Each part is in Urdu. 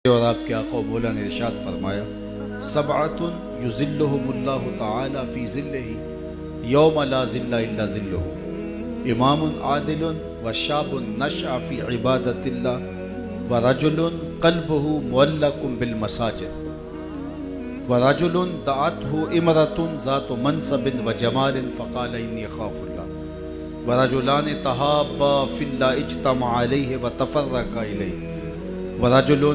اور آپ کے آقا و مولا نے ارشاد فرمایا سبعۃ یظلھم اللہ تعالی فی ظلہ یوم لا ظل الا ظلہ امام عادل وشاب نشأ فی عبادۃ اللہ ورجل قلبہ معلق بالمساجد ورجل دعته امرأة ذات منصب وجمال فقال انی اخاف اللہ ورجلان تحابا فی اللہ اجتمع علیہ وتفرقا الیہ ورجل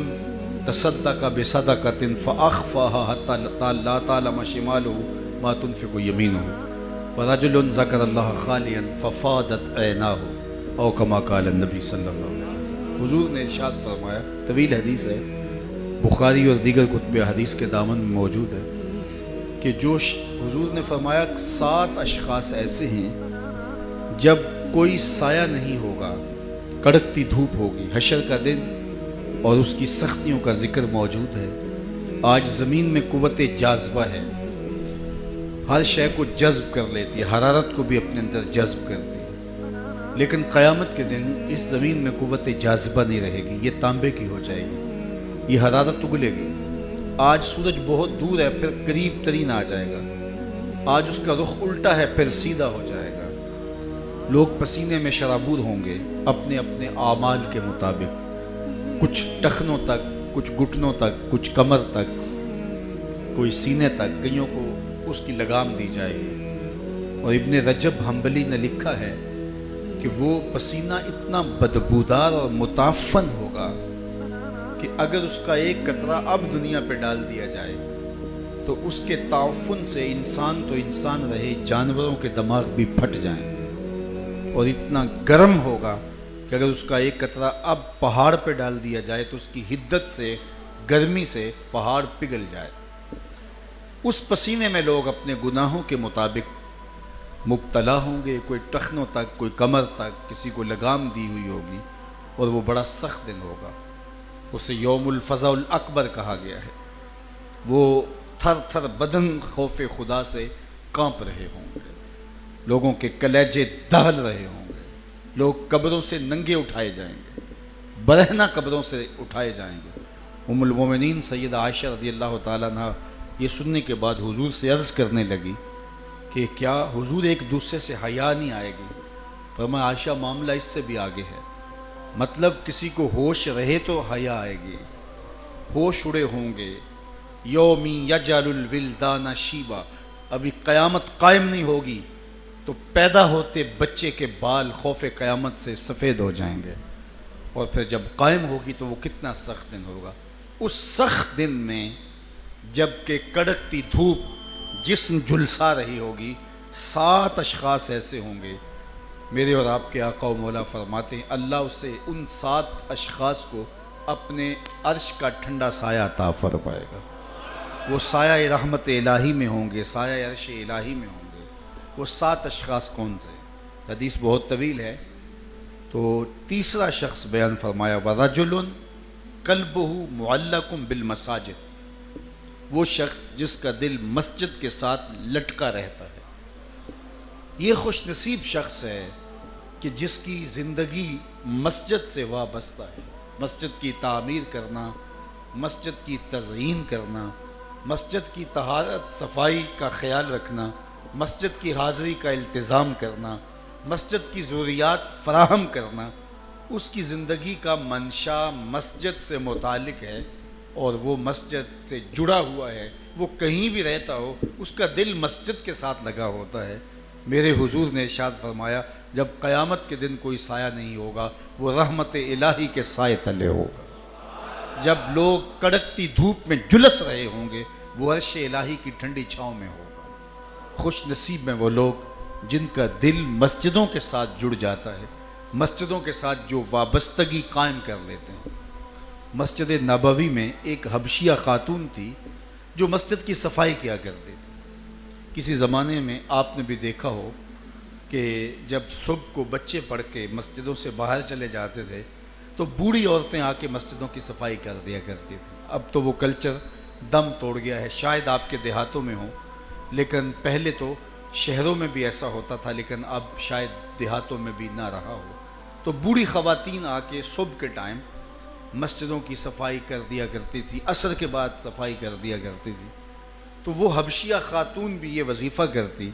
تصدق بصدقۃ فاخفاها حتى لا تعلم شماله ما تنفق يمينه ورجل ذكر الله خاليا ففاضت عيناه او كما قال النبي صلی اللہ علیہ وسلم۔ حضور نے ارشاد فرمایا، طویل حدیث ہے، بخاری اور دیگر کتب حدیث کے دامن میں موجود ہے، کہ جو حضور نے فرمایا 7 اشخاص ایسے ہیں جب کوئی سایہ نہیں ہوگا، کڑکتی دھوپ ہوگی، حشر کا دن اور اس کی سختیوں کا ذکر موجود ہے۔ آج زمین میں قوت جاذبہ ہے، ہر شے کو جذب کر لیتی ہے، حرارت کو بھی اپنے اندر جذب کرتی ہے، لیکن قیامت کے دن اس زمین میں قوت جاذبہ نہیں رہے گی، یہ تانبے کی ہو جائے گی، یہ حرارت اگلے گی۔ آج سورج بہت دور ہے، پھر قریب ترین آ جائے گا، آج اس کا رخ الٹا ہے، پھر سیدھا ہو جائے گا۔ لوگ پسینے میں شرابور ہوں گے اپنے اپنے اعمال کے مطابق، کچھ ٹخنوں تک، کچھ گھٹنوں تک، کچھ کمر تک، کوئی سینے تک، کئیوں کو اس کی لگام دی جائے گی۔ اور ابن رجب حنبلی نے لکھا ہے کہ وہ پسینہ اتنا بدبودار اور متعفن ہوگا کہ اگر اس کا ایک قطرہ اب دنیا پہ ڈال دیا جائے تو اس کے تعفن سے انسان تو انسان رہے، جانوروں کے دماغ بھی پھٹ جائیں، اور اتنا گرم ہوگا کہ اگر اس کا ایک قطرہ اب پہاڑ پہ ڈال دیا جائے تو اس کی حدت سے، گرمی سے پہاڑ پگھل جائے۔ اس پسینے میں لوگ اپنے گناہوں کے مطابق مبتلا ہوں گے، کوئی ٹخنوں تک، کوئی کمر تک، کسی کو لگام دی ہوئی ہوگی، اور وہ بڑا سخت دن ہوگا۔ اسے یوم الفزع الاکبر کہا گیا ہے۔ وہ تھر تھر بدن خوف خدا سے کانپ رہے ہوں گے، لوگوں کے کلیجے دہل رہے ہوں گے، لوگ قبروں سے ننگے اٹھائے جائیں گے، برہنہ قبروں سے اٹھائے جائیں گے۔ ام المومنین سیدہ عائشہ رضی اللہ تعالیٰ عنہ یہ سننے کے بعد حضور سے عرض کرنے لگی کہ کیا حضور ایک دوسرے سے حیا نہیں آئے گی؟ فرمایا عائشہ معاملہ اس سے بھی آگے ہے، مطلب کسی کو ہوش رہے تو حیا آئے گی، ہوش اڑے ہوں گے۔ یومی یجعل الولدان شیبا، ابھی قیامت قائم نہیں ہوگی تو پیدا ہوتے بچے کے بال خوف قیامت سے سفید ہو جائیں گے، اور پھر جب قائم ہوگی تو وہ کتنا سخت دن ہوگا۔ اس سخت دن میں جب کہ کڑکتی دھوپ جسم جھلسا رہی ہوگی، 7 اشخاص ایسے ہوں گے، میرے اور آپ کے آقا و مولا فرماتے ہیں اللہ اسے ان 7 اشخاص کو اپنے عرش کا ٹھنڈا سایہ عطا فرمائے گا۔ وہ سایہ رحمت الہی میں ہوں گے، سایہ عرش الہی میں ہوں گے۔ وہ 7 اشخاص کون سے؟ حدیث بہت طویل ہے، تو تیسرا شخص بیان فرمایا وَرَجُلٌ قَلْبُهُ مُعَلَّقٌ بِالْمَسَاجِدِ، وہ شخص جس کا دل مسجد کے ساتھ لٹکا رہتا ہے۔ یہ خوش نصیب شخص ہے کہ جس کی زندگی مسجد سے وابستہ ہے، مسجد کی تعمیر کرنا، مسجد کی تزئین کرنا، مسجد کی طہارت صفائی کا خیال رکھنا، مسجد کی حاضری کا التزام کرنا، مسجد کی ضروریات فراہم کرنا، اس کی زندگی کا منشا مسجد سے متعلق ہے، اور وہ مسجد سے جڑا ہوا ہے۔ وہ کہیں بھی رہتا ہو اس کا دل مسجد کے ساتھ لگا ہوتا ہے۔ میرے حضور نے ارشاد فرمایا جب قیامت کے دن کوئی سایہ نہیں ہوگا، وہ رحمت الہی کے سائے تلے ہوگا۔ جب لوگ کڑکتی دھوپ میں جھلس رہے ہوں گے، وہ عرش الہی کی ٹھنڈی چھاؤں میں ہوگا۔ خوش نصیب میں وہ لوگ جن کا دل مسجدوں کے ساتھ جڑ جاتا ہے، مسجدوں کے ساتھ جو وابستگی قائم کر لیتے ہیں۔ مسجد نبوی میں ایک حبشیہ خاتون تھی جو مسجد کی صفائی کیا کرتی تھی۔ کسی زمانے میں آپ نے بھی دیکھا ہو کہ جب صبح کو بچے پڑھ کے مسجدوں سے باہر چلے جاتے تھے تو بوڑھی عورتیں آ کے مسجدوں کی صفائی کر دیا کرتی تھیں۔ اب تو وہ کلچر دم توڑ گیا ہے، شاید آپ کے دیہاتوں میں ہو، لیکن پہلے تو شہروں میں بھی ایسا ہوتا تھا، لیکن اب شاید دیہاتوں میں بھی نہ رہا ہو۔ تو بوڑھی خواتین آ کے صبح کے ٹائم مسجدوں کی صفائی کر دیا کرتی تھی، عصر کے بعد صفائی کر دیا کرتی تھی، تو وہ حبشیہ خاتون بھی یہ وظیفہ کرتی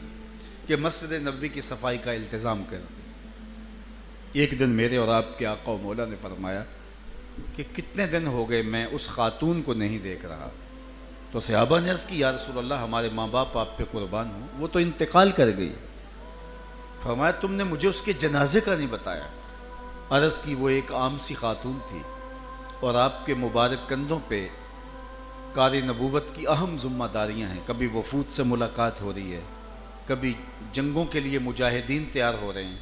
کہ مسجد نبوی کی صفائی کا التزام کرتی۔ ایک دن میرے اور آپ کے آقا و مولا نے فرمایا کہ کتنے دن ہو گئے میں اس خاتون کو نہیں دیکھ رہا، تو صحابہ نے عرض کی یا رسول اللہ ہمارے ماں باپ آپ پہ قربان ہوں، وہ تو انتقال کر گئی۔ فرمایا تم نے مجھے اس کے جنازے کا نہیں بتایا۔ عرض کی وہ ایک عام سی خاتون تھی اور آپ کے مبارک کندھوں پہ کار نبوت کی اہم ذمہ داریاں ہیں، کبھی وفود سے ملاقات ہو رہی ہے، کبھی جنگوں کے لیے مجاہدین تیار ہو رہے ہیں،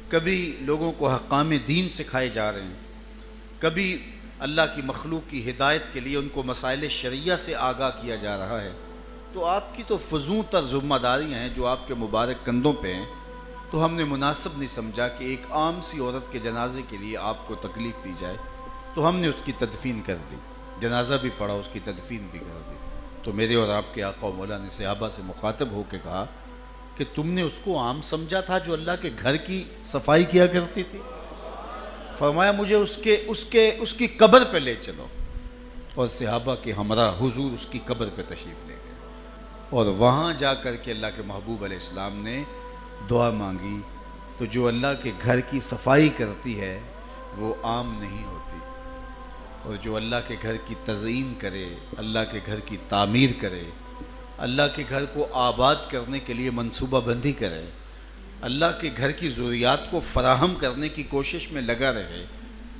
کبھی لوگوں کو احکام دین سکھائے جا رہے ہیں، کبھی اللہ کی مخلوق کی ہدایت کے لیے ان کو مسائل شرعیہ سے آگاہ کیا جا رہا ہے۔ تو آپ کی تو فزوں تر ذمہ داریاں ہیں جو آپ کے مبارک کندھوں پہ ہیں، تو ہم نے مناسب نہیں سمجھا کہ ایک عام سی عورت کے جنازے کے لیے آپ کو تکلیف دی جائے، تو ہم نے اس کی تدفین کر دی، جنازہ بھی پڑھا، اس کی تدفین بھی کر دی۔ تو میرے اور آپ کے آقا و مولا نے صحابہ سے مخاطب ہو کے کہا کہ تم نے اس کو عام سمجھا تھا جو اللہ کے گھر کی صفائی کیا کرتی تھی؟ فرمایا مجھے اس کی قبر پہ لے چلو، اور صحابہ کے ہمراہ حضور اس کی قبر پہ تشریف لے گئے، اور وہاں جا کر کے اللہ کے محبوب علیہ السلام نے دعا مانگی۔ تو جو اللہ کے گھر کی صفائی کرتی ہے وہ عام نہیں ہوتی، اور جو اللہ کے گھر کی تزئین کرے، اللہ کے گھر کی تعمیر کرے، اللہ کے گھر کو آباد کرنے کے لیے منصوبہ بندی کرے، اللہ کے گھر کی ضروریات کو فراہم کرنے کی کوشش میں لگا رہے،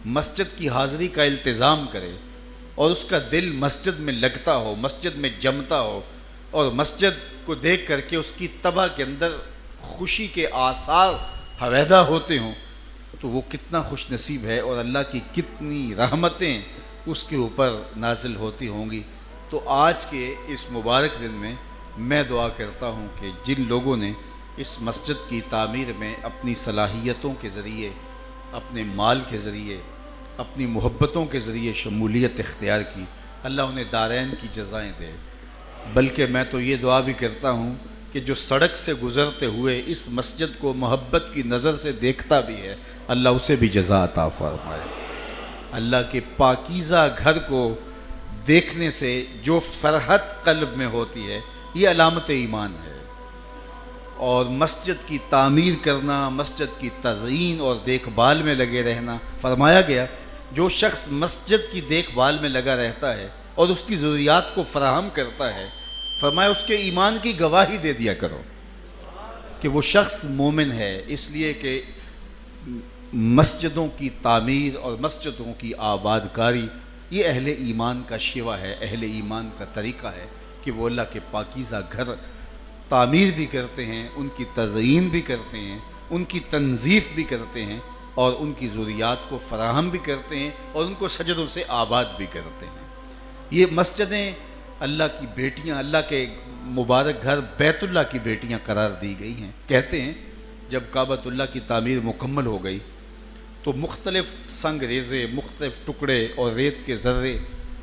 مسجد کی حاضری کا التزام کرے، اور اس کا دل مسجد میں لگتا ہو، مسجد میں جمتا ہو، اور مسجد کو دیکھ کر کے اس کی طبع کے اندر خوشی کے آثار ہویدہ ہوتے ہوں، تو وہ کتنا خوش نصیب ہے، اور اللہ کی کتنی رحمتیں اس کے اوپر نازل ہوتی ہوں گی۔ تو آج کے اس مبارک دن میں میں دعا کرتا ہوں کہ جن لوگوں نے اس مسجد کی تعمیر میں اپنی صلاحیتوں کے ذریعے، اپنے مال کے ذریعے، اپنی محبتوں کے ذریعے شمولیت اختیار کی، اللہ انہیں دارین کی جزائیں دے۔ بلکہ میں تو یہ دعا بھی کرتا ہوں کہ جو سڑک سے گزرتے ہوئے اس مسجد کو محبت کی نظر سے دیکھتا بھی ہے، اللہ اسے بھی جزا عطا فرمائے۔ اللہ کے پاکیزہ گھر کو دیکھنے سے جو فرحت قلب میں ہوتی ہے، یہ علامت ایمان ہے۔ اور مسجد کی تعمیر کرنا، مسجد کی تزئین اور دیکھ بھال میں لگے رہنا، فرمایا گیا جو شخص مسجد کی دیکھ بھال میں لگا رہتا ہے اور اس کی ضروریات کو فراہم کرتا ہے، فرمایا اس کے ایمان کی گواہی دے دیا کرو کہ وہ شخص مومن ہے۔ اس لیے کہ مسجدوں کی تعمیر اور مسجدوں کی آباد کاری یہ اہل ایمان کا شیوا ہے، اہل ایمان کا طریقہ ہے کہ وہ اللہ کے پاکیزہ گھر تعمیر بھی کرتے ہیں، ان کی تزئین بھی کرتے ہیں، ان کی تنظیف بھی کرتے ہیں، اور ان کی ضروریات کو فراہم بھی کرتے ہیں، اور ان کو سجدوں سے آباد بھی کرتے ہیں۔ یہ مسجدیں اللہ کی بیٹیاں، اللہ کے مبارک گھر بیت اللہ کی بیٹیاں قرار دی گئی ہیں۔ کہتے ہیں جب کعبۃ اللہ کی تعمیر مکمل ہو گئی تو مختلف سنگ ریزے، مختلف ٹکڑے اور ریت کے ذرے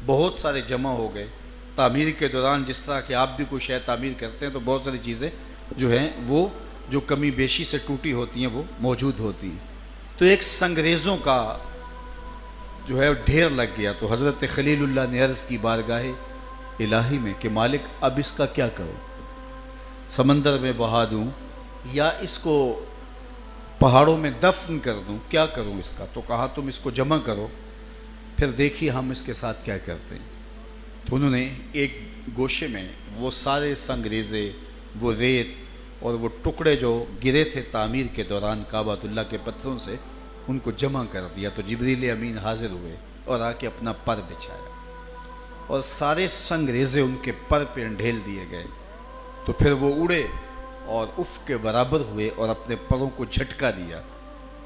بہت سارے جمع ہو گئے۔ تعمیر کے دوران جس طرح کہ آپ بھی کوئی شے تعمیر کرتے ہیں تو بہت ساری چیزیں جو ہیں وہ جو کمی بیشی سے ٹوٹی ہوتی ہیں وہ موجود ہوتی ہیں، تو ایک سنگریزوں کا جو ہے ڈھیر لگ گیا۔ تو حضرت خلیل اللہ نے عرض کی بارگاہ الہی میں کہ مالک اب اس کا کیا کروں، سمندر میں بہا دوں یا اس کو پہاڑوں میں دفن کر دوں، کیا کروں اس کا؟ تو کہا تم اس کو جمع کرو، پھر دیکھیے ہم اس کے ساتھ کیا کرتے ہیں۔ تو انہوں نے ایک گوشے میں وہ سارے سنگریزے، وہ ریت اور وہ ٹکڑے جو گرے تھے تعمیر کے دوران کعبۃ اللہ کے پتھروں سے، ان کو جمع کر دیا۔ تو جبریل امین حاضر ہوئے اور آ کے اپنا پر بچھایا، اور سارے سنگریزے ان کے پر پہ ڈھیل دیے گئے۔ تو پھر وہ اڑے اور افق کے برابر ہوئے اور اپنے پروں کو جھٹکا دیا،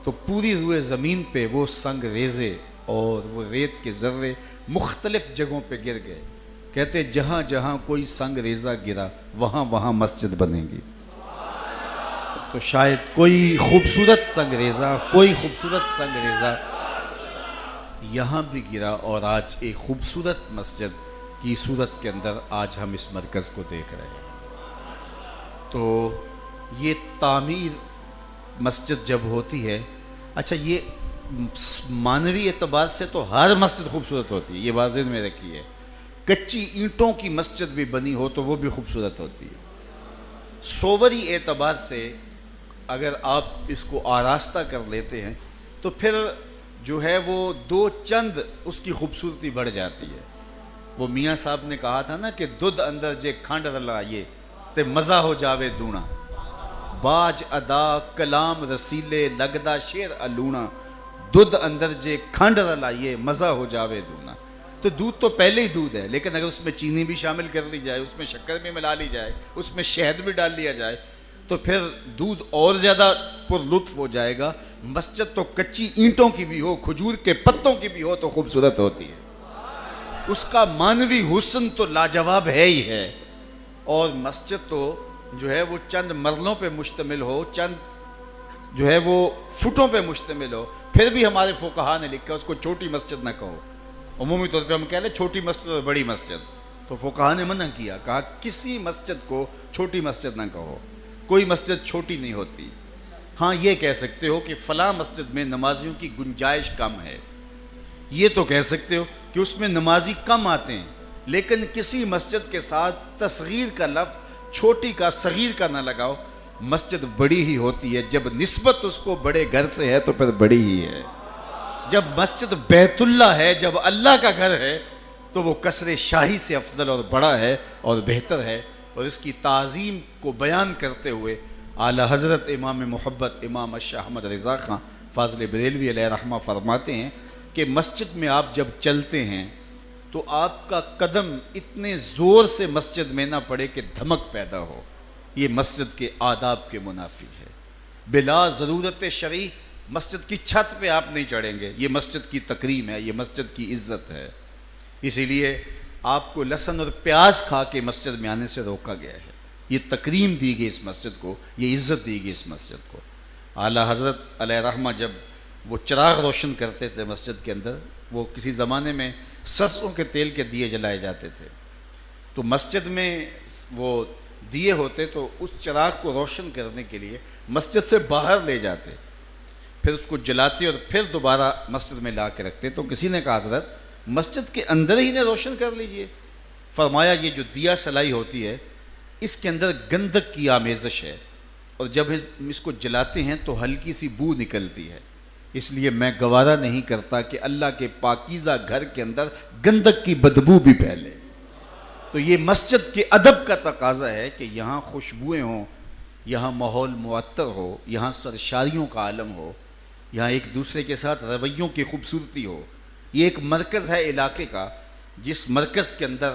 تو پوری روئے زمین پہ وہ سنگریزے اور وہ ریت کے ذرے مختلف جگہوں پہ گر گئے۔ کہتے جہاں جہاں کوئی سنگریزہ گرا وہاں وہاں مسجد بنے گی۔ تو شاید کوئی خوبصورت سنگریزہ یہاں بھی گرا، اور آج ایک خوبصورت مسجد کی صورت کے اندر آج ہم اس مرکز کو دیکھ رہے ہیں۔ تو یہ تعمیر مسجد جب ہوتی ہے، اچھا یہ معنوی اعتبار سے تو ہر مسجد خوبصورت ہوتی ہے، یہ بات ذہن میں رکھیے. کچی اینٹوں کی مسجد بھی بنی ہو تو وہ بھی خوبصورت ہوتی ہے. صوری اعتبار سے اگر آپ اس کو آراستہ کر لیتے ہیں تو پھر جو ہے وہ دو چند اس کی خوبصورتی بڑھ جاتی ہے. وہ میاں صاحب نے کہا تھا نا کہ دودھ اندر جے کھنڈ رلائیے تے مزہ ہو جاوے دونا، باج ادا کلام رسیلے لگدا شیر الونا، دودھ اندر جے کھنڈ رلائیے مزہ ہو جاوے دونا. تو دودھ تو پہلے ہی دودھ ہے، لیکن اگر اس میں چینی بھی شامل کر لی جائے، اس میں شکر بھی ملا لی جائے، اس میں شہد بھی ڈال لیا جائے تو پھر دودھ اور زیادہ پر لطف ہو جائے گا. مسجد تو کچی اینٹوں کی بھی ہو، کھجور کے پتوں کی بھی ہو تو خوبصورت ہوتی ہے. اس کا معنوی حسن تو لاجواب ہے ہی ہے. اور مسجد تو جو ہے وہ چند مرلوں پہ مشتمل ہو، چند جو ہے وہ فٹوں پہ مشتمل ہو، پھر بھی ہمارے فقہا نے لکھا اس کو چھوٹی مسجد نہ کہو. عمومی طور پہ ہم کہہ لیں چھوٹی مسجد اور بڑی مسجد، تو فقہا نے منع کیا، کہا کسی مسجد کو چھوٹی مسجد نہ کہو، کوئی مسجد چھوٹی نہیں ہوتی. ہاں یہ کہہ سکتے ہو کہ فلاں مسجد میں نمازیوں کی گنجائش کم ہے، یہ تو کہہ سکتے ہو کہ اس میں نمازی کم آتے ہیں، لیکن کسی مسجد کے ساتھ تصغیر کا لفظ چھوٹی کا صغیر کا نہ لگاؤ. مسجد بڑی ہی ہوتی ہے جب نسبت اس کو بڑے گھر سے ہے تو پھر بڑی ہی ہے. جب مسجد بیت اللہ ہے، جب اللہ کا گھر ہے تو وہ قصر شاہی سے افضل اور بڑا ہے اور بہتر ہے. اور اس کی تعظیم کو بیان کرتے ہوئے اعلیٰ حضرت امام محبت امام الشاہ احمد رضا خان فاضل بریلوی علیہ رحمہ فرماتے ہیں کہ مسجد میں آپ جب چلتے ہیں تو آپ کا قدم اتنے زور سے مسجد میں نہ پڑے کہ دھمک پیدا ہو. یہ مسجد کے آداب کے منافی ہے. بلا ضرورت شرعی مسجد کی چھت پہ آپ نہیں چڑھیں گے، یہ مسجد کی تکریم ہے، یہ مسجد کی عزت ہے. اسی لیے آپ کو لہسن اور پیاز کھا کے مسجد میں آنے سے روکا گیا ہے. یہ تکریم دی گئی اس مسجد کو، یہ عزت دی گئی اس مسجد کو. اعلیٰ حضرت علیہ رحمہ جب وہ چراغ روشن کرتے تھے مسجد کے اندر، وہ کسی زمانے میں سرسوں کے تیل کے دیے جلائے جاتے تھے، تو مسجد میں وہ دیے ہوتے تو اس چراغ کو روشن کرنے کے لیے مسجد سے باہر لے جاتے، پھر اس کو جلاتے اور پھر دوبارہ مسجد میں لا کے رکھتے. تو کسی نے کہا حضرت مسجد کے اندر ہی نے روشن کر لیجئے. فرمایا یہ جو دیا سلائی ہوتی ہے اس کے اندر گندک کی آمیزش ہے، اور جب اس کو جلاتے ہیں تو ہلکی سی بو نکلتی ہے، اس لیے میں گوارا نہیں کرتا کہ اللہ کے پاکیزہ گھر کے اندر گندک کی بدبو بھی پھیلے. تو یہ مسجد کے ادب کا تقاضا ہے کہ یہاں خوشبوئیں ہوں، یہاں ماحول معطر ہو، یہاں سرشاریوں کا عالم ہو، یہاں ایک دوسرے کے ساتھ رویوں کی خوبصورتی ہو. یہ ایک مرکز ہے علاقے کا، جس مرکز کے اندر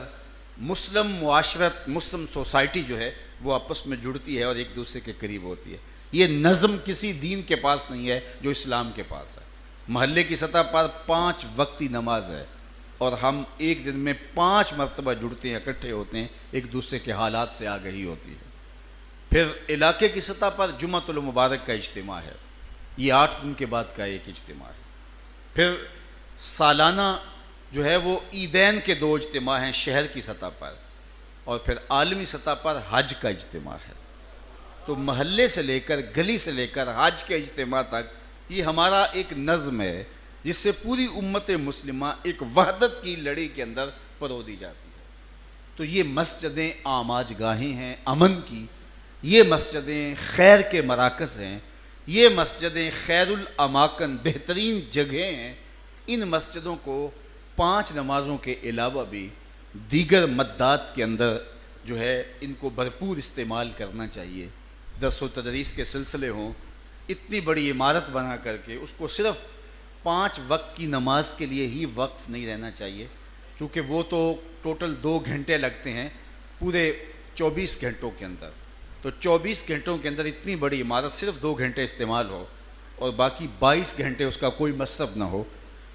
مسلم معاشرت، مسلم سوسائٹی جو ہے وہ آپس میں جڑتی ہے اور ایک دوسرے کے قریب ہوتی ہے. یہ نظم کسی دین کے پاس نہیں ہے جو اسلام کے پاس ہے. محلے کی سطح پر 5 وقتی نماز ہے اور ہم ایک دن میں 5 مرتبہ جڑتے ہیں، اکٹھے ہوتے ہیں، ایک دوسرے کے حالات سے آگہی ہوتی ہے. پھر علاقے کی سطح پر جمعۃ المبارک کا اجتماع ہے، یہ 8 دن کے بعد کا ایک اجتماع ہے. پھر سالانہ جو ہے وہ عیدین کے 2 اجتماع ہیں شہر کی سطح پر، اور پھر عالمی سطح پر حج کا اجتماع ہے. تو محلے سے لے کر گلی سے لے کر حج کے اجتماع تک یہ ہمارا ایک نظم ہے جس سے پوری امت مسلمہ ایک وحدت کی لڑی کے اندر پرو دی جاتی ہے. تو یہ مسجدیں آماج گاہیں ہیں امن کی، یہ مسجدیں خیر کے مراکز ہیں، یہ مسجدیں خیر الاماکن بہترین جگہیں ہیں. ان مسجدوں کو 5 نمازوں کے علاوہ بھی دیگر مدات کے اندر جو ہے ان کو بھرپور استعمال کرنا چاہیے. درس و تدریس کے سلسلے ہوں، اتنی بڑی عمارت بنا کر کے اس کو صرف 5 وقت کی نماز کے لیے ہی وقف نہیں رہنا چاہیے، کیونکہ وہ تو ٹوٹل 2 گھنٹے لگتے ہیں پورے 24 گھنٹوں کے اندر. تو 24 گھنٹوں کے اندر اتنی بڑی عمارت صرف 2 گھنٹے استعمال ہو اور باقی 22 گھنٹے اس کا کوئی مصرف نہ ہو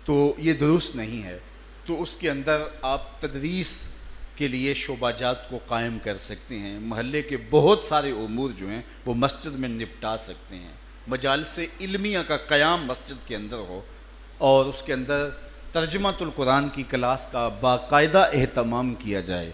تو یہ درست نہیں ہے. تو اس کے اندر آپ تدریس کے لیے شعبہ جات کو قائم کر سکتے ہیں، محلے کے بہت سارے امور جو ہیں وہ مسجد میں نپٹا سکتے ہیں. مجالس علمیہ کا قیام مسجد کے اندر ہو اور اس کے اندر ترجمۃ القرآن کی کلاس کا باقاعدہ اہتمام کیا جائے.